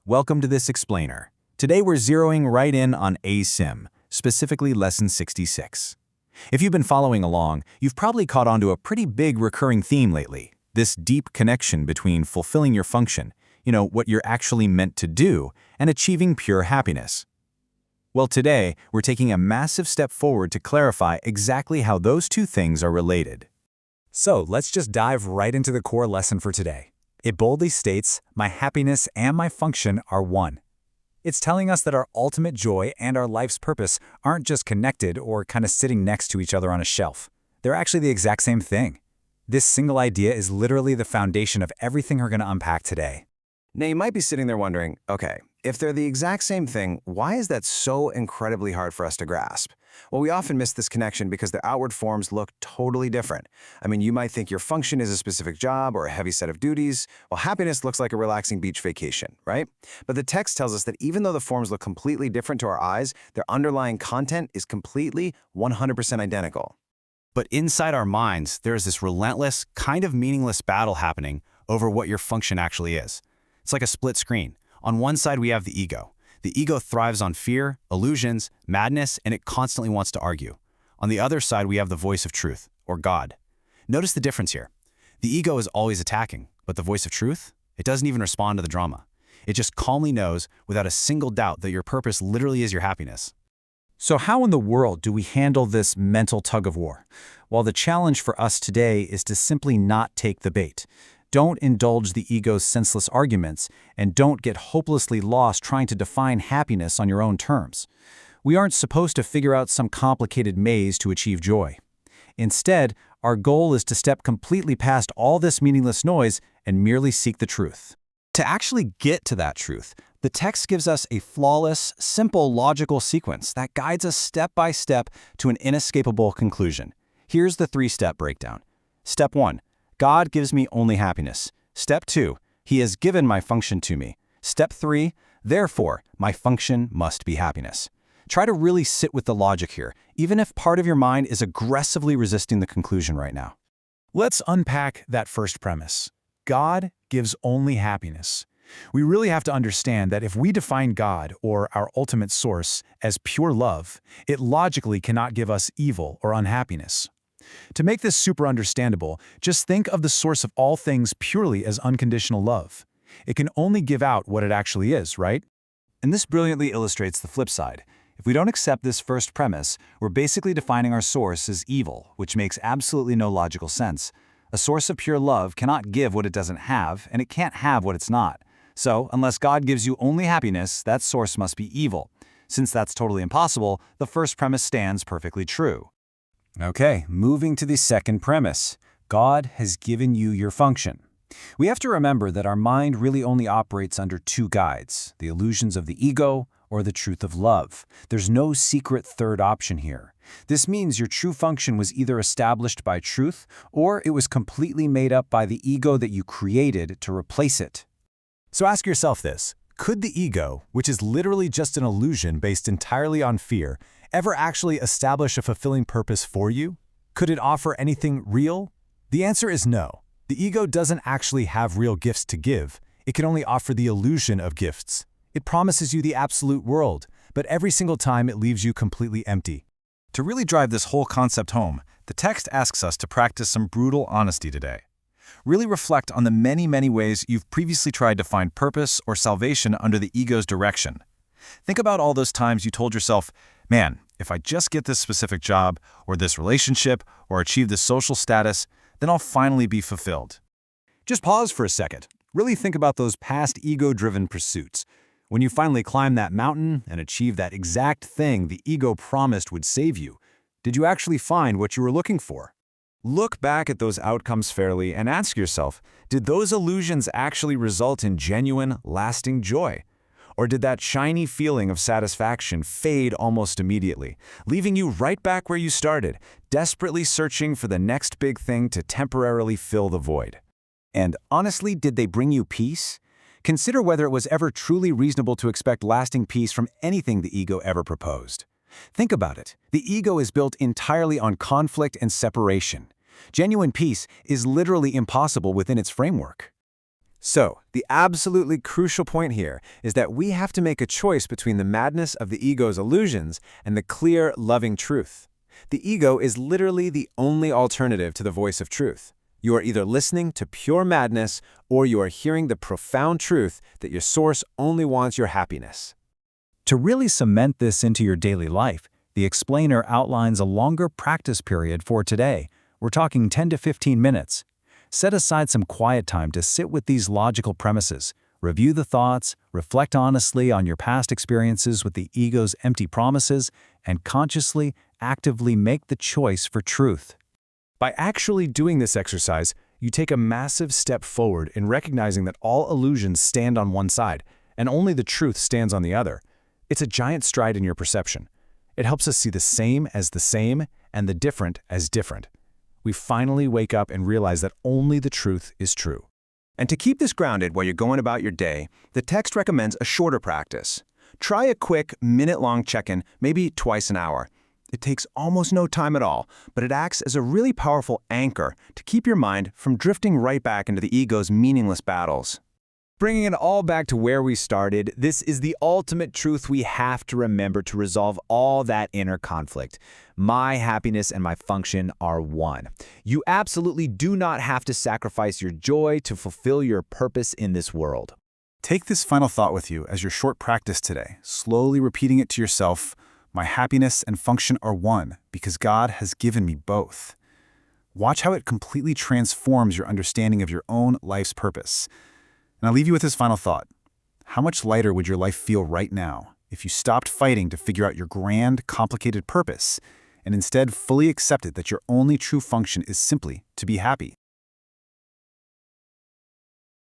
welcome to this explainer. Today we're zeroing right in on ACIM, specifically Lesson 66. If you've been following along, you've probably caught on to a pretty big recurring theme lately, this deep connection between fulfilling your function, what you're actually meant to do, and achieving pure happiness. Well, today, we're taking a massive step forward to clarify exactly how those two things are related. So let's just dive right into the core lesson for today. It boldly states, my happiness and my function are one. It's telling us that our ultimate joy and our life's purpose aren't just connected or kind of sitting next to each other on a shelf. They're actually the exact same thing. This single idea is literally the foundation of everything we're going to unpack today. Now, you might be sitting there wondering, okay, if they're the exact same thing, why is that so incredibly hard for us to grasp? Well, we often miss this connection because their outward forms look totally different. You might think your function is a specific job or a heavy set of duties, while happiness looks like a relaxing beach vacation, right? But the text tells us that even though the forms look completely different to our eyes, their underlying content is completely 100% identical. But inside our minds, there is this relentless, kind of meaningless battle happening over what your function actually is. It's like a split screen. On one side, we have the ego. The ego thrives on fear, illusions, madness, and it constantly wants to argue. On the other side, we have the voice of truth, or God. Notice the difference here. The ego is always attacking, but the voice of truth? It doesn't even respond to the drama. It just calmly knows, without a single doubt, that your purpose literally is your happiness. So how in the world do we handle this mental tug-of-war? Well, the challenge for us today is to simply not take the bait. Don't indulge the ego's senseless arguments, and don't get hopelessly lost trying to define happiness on your own terms. We aren't supposed to figure out some complicated maze to achieve joy. Instead, our goal is to step completely past all this meaningless noise and merely seek the truth. To actually get to that truth, the text gives us a flawless, simple logical sequence that guides us step by step to an inescapable conclusion. Here's the three-step breakdown. Step 1. God gives me only happiness. Step 2. He has given my function to me. Step 3. Therefore, my function must be happiness. Try to really sit with the logic here, even if part of your mind is aggressively resisting the conclusion right now. Let's unpack that first premise. God gives only happiness. We really have to understand that if we define God, or our ultimate source, as pure love, it logically cannot give us evil or unhappiness. To make this super understandable, just think of the source of all things purely as unconditional love. It can only give out what it actually is, right? And this brilliantly illustrates the flip side. If we don't accept this first premise, we're basically defining our source as evil, which makes absolutely no logical sense. A source of pure love cannot give what it doesn't have, and it can't have what it's not. So, unless God gives you only happiness, that source must be evil. Since that's totally impossible, the first premise stands perfectly true. Okay, moving to the second premise. God has given you your function. We have to remember that our mind really only operates under two guides, the illusions of the ego or the truth of love. There's no secret third option here. This means your true function was either established by truth or it was completely made up by the ego that you created to replace it. So ask yourself this. Could the ego, which is literally just an illusion based entirely on fear, ever actually establish a fulfilling purpose for you? Could it offer anything real? The answer is no. The ego doesn't actually have real gifts to give. It can only offer the illusion of gifts. It promises you the absolute world, but every single time it leaves you completely empty. To really drive this whole concept home, the text asks us to practice some brutal honesty today. Really reflect on the many ways you've previously tried to find purpose or salvation under the ego's direction. Think about all those times you told yourself, man, if I just get this specific job, or this relationship, or achieve this social status, then I'll finally be fulfilled. Just pause for a second. Really think about those past ego-driven pursuits. When you finally climbed that mountain and achieved that exact thing the ego promised would save you, did you actually find what you were looking for? Look back at those outcomes fairly and ask yourself, did those illusions actually result in genuine, lasting joy? Or did that shiny feeling of satisfaction fade almost immediately, leaving you right back where you started, desperately searching for the next big thing to temporarily fill the void? And honestly, did they bring you peace? Consider whether it was ever truly reasonable to expect lasting peace from anything the ego ever proposed. Think about it. The ego is built entirely on conflict and separation. Genuine peace is literally impossible within its framework. So, the absolutely crucial point here is that we have to make a choice between the madness of the ego's illusions and the clear, loving truth. The ego is literally the only alternative to the voice of truth. You are either listening to pure madness or you are hearing the profound truth that your source only wants your happiness. To really cement this into your daily life, the explainer outlines a longer practice period for today. We're talking 10 to 15 minutes. Set aside some quiet time to sit with these logical premises, review the thoughts, reflect honestly on your past experiences with the ego's empty promises, and consciously, actively make the choice for truth. By actually doing this exercise, you take a massive step forward in recognizing that all illusions stand on one side, and only the truth stands on the other. It's a giant stride in your perception. It helps us see the same as the same and the different as different. We finally wake up and realize that only the truth is true. And to keep this grounded while you're going about your day, the text recommends a shorter practice. Try a quick, minute-long check-in, maybe twice an hour. It takes almost no time at all, but it acts as a really powerful anchor to keep your mind from drifting right back into the ego's meaningless battles. Bringing it all back to where we started, this is the ultimate truth we have to remember to resolve all that inner conflict. My happiness and my function are one. You absolutely do not have to sacrifice your joy to fulfill your purpose in this world. Take this final thought with you as your short practice today, slowly repeating it to yourself. My happiness and function are one because God has given me both. Watch how it completely transforms your understanding of your own life's purpose. And I'll leave you with this final thought. How much lighter would your life feel right now if you stopped fighting to figure out your grand, complicated purpose and instead fully accepted that your only true function is simply to be happy?